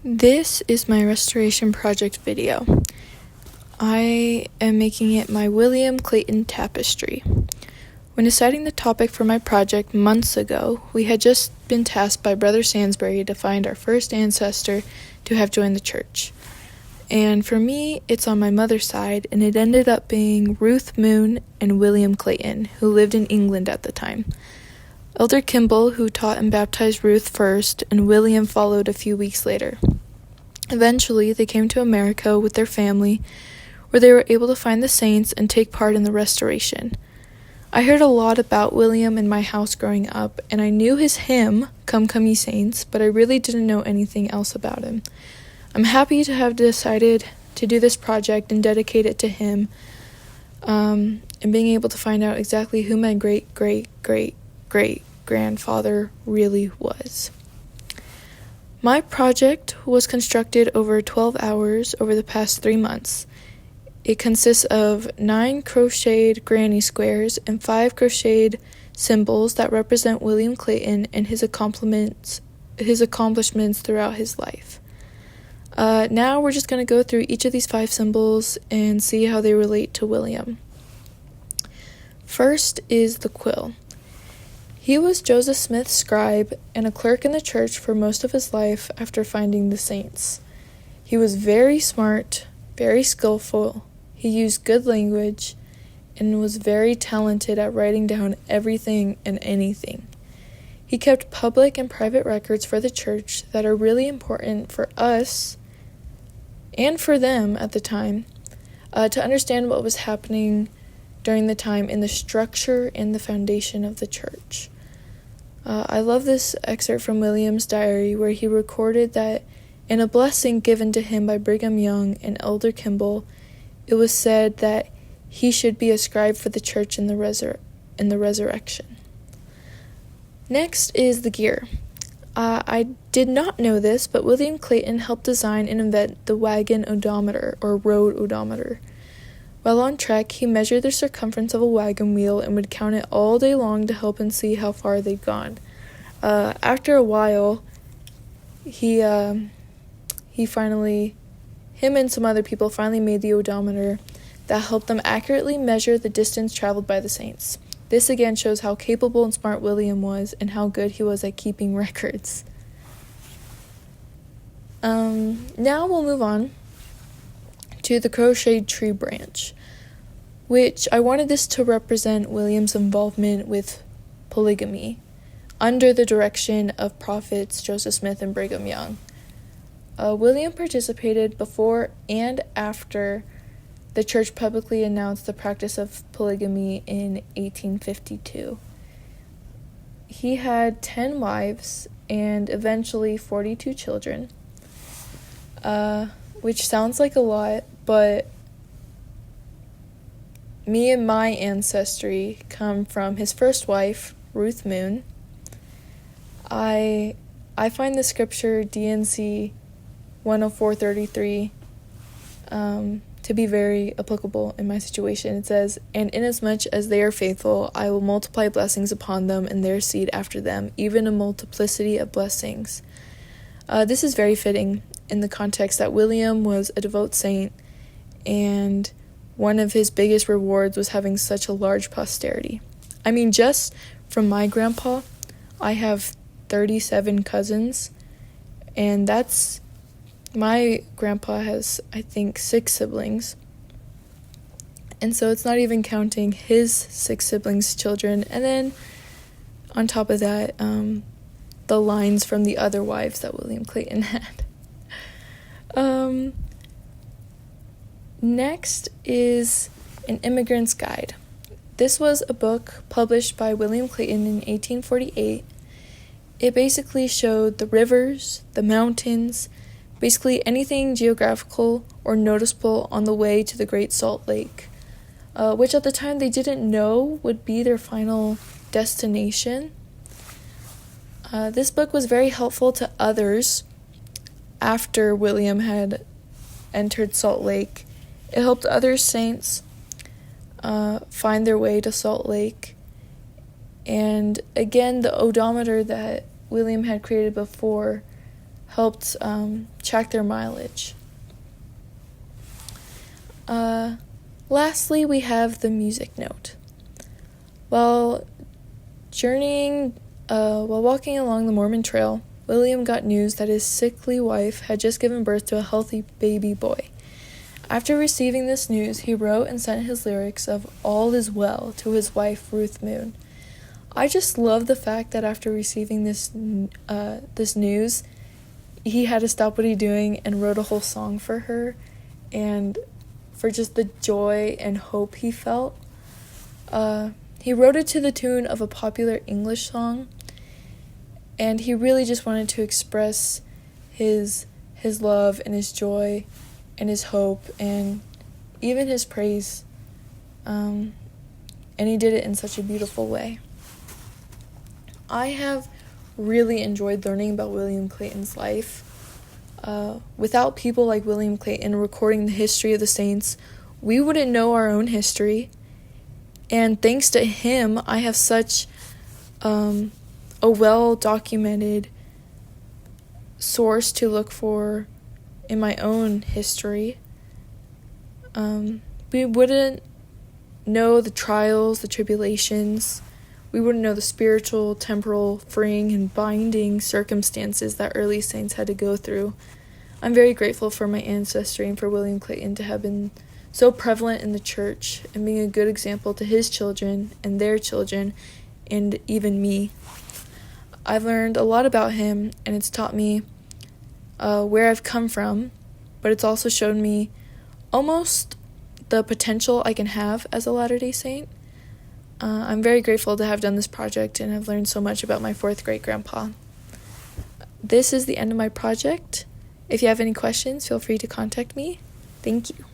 This is my restoration project video. I am making it my William Clayton tapestry. When deciding the topic for my project months ago, we had just been tasked by Brother Sansbury to find our first ancestor to have joined the church. And for me, it's on my mother's side, and it ended up being Ruth Moon and William Clayton, who lived in England at the time. Elder Kimball, who taught and baptized Ruth first, and William followed a few weeks later. Eventually, they came to America with their family, where they were able to find the saints and take part in the restoration. I heard a lot about William in my house growing up, and I knew his hymn, Come, Come Ye Saints, but I really didn't know anything else about him. I'm happy to have decided to do this project and dedicate it to him, and being able to find out exactly who my great-great-great-great-grandfather really was. My project was constructed over 12 hours over the past 3 months. It consists of 9 crocheted granny squares and 5 crocheted symbols that represent William Clayton and his accomplishments throughout his life. Now we're just going to go through each of these 5 symbols and see how they relate to William. First is the quill. He was Joseph Smith's scribe and a clerk in the church for most of his life after finding the saints. He was very smart, very skillful, he used good language, and was very talented at writing down everything and anything. He kept public and private records for the church that are really important for us and for them at the time to understand what was happening during the time in the structure and the foundation of the church. I love this excerpt from William's diary where he recorded that in a blessing given to him by Brigham Young and Elder Kimball, it was said that he should be a scribe for the church in the resurrection. Next is the gear. I did not know this, but William Clayton helped design and invent the wagon odometer or road odometer. While on trek, he measured the circumference of a wagon wheel and would count it all day long to help him see how far they'd gone. After a while, him and some other people finally made the odometer that helped them accurately measure the distance traveled by the saints. This again shows how capable and smart William was and how good he was at keeping records. Now we'll move on to the crocheted tree branch, which I wanted this to represent William's involvement with polygamy under the direction of prophets Joseph Smith and Brigham Young. William participated before and after the church publicly announced the practice of polygamy in 1852. He had 10 wives and eventually 42 children, which sounds like a lot, but me and my ancestry come from his first wife, Ruth Moon. I find the scripture DNC 104:33 to be very applicable in my situation. It says, "And inasmuch as they are faithful, I will multiply blessings upon them and their seed after them, even a multiplicity of blessings." This is very fitting in the context that William was a devout saint, and one of his biggest rewards was having such a large posterity. I mean, just from my grandpa, I have 37 cousins, and my grandpa has, I think, 6 siblings. And so it's not even counting his 6 siblings' children. And then on top of that, the lines from the other wives that William Clayton had. Next is An Immigrant's Guide. This was a book published by William Clayton in 1848. It basically showed the rivers, the mountains, basically anything geographical or noticeable on the way to the Great Salt Lake, which at the time they didn't know would be their final destination. This book was very helpful to others after William had entered Salt Lake. It helped other saints find their way to Salt Lake. And again, the odometer that William had created before helped track their mileage. Lastly, we have the music note. While walking along the Mormon Trail, William got news that his sickly wife had just given birth to a healthy baby boy. After receiving this news, he wrote and sent his lyrics of "All is Well" to his wife, Ruth Moon. I just love the fact that after receiving this news, he had to stop what he's doing and wrote a whole song for her, and for just the joy and hope he felt. He wrote it to the tune of a popular English song, and he really just wanted to express his love and his joy and his hope and even his praise. And he did it in such a beautiful way. I have really enjoyed learning about William Clayton's life. Without people like William Clayton recording the history of the saints, we wouldn't know our own history. And thanks to him, I have such a well-documented source to look for in my own history. We wouldn't know the trials, the tribulations. We wouldn't know the spiritual, temporal, freeing, and binding circumstances that early saints had to go through. I'm very grateful for my ancestry and for William Clayton to have been so prevalent in the church and being a good example to his children and their children and even me. I've learned a lot about him, and it's taught me where I've come from, but it's also shown me almost the potential I can have as a Latter-day Saint. I'm very grateful to have done this project and have learned so much about my fourth great-grandpa. This is the end of my project. If you have any questions, feel free to contact me. Thank you.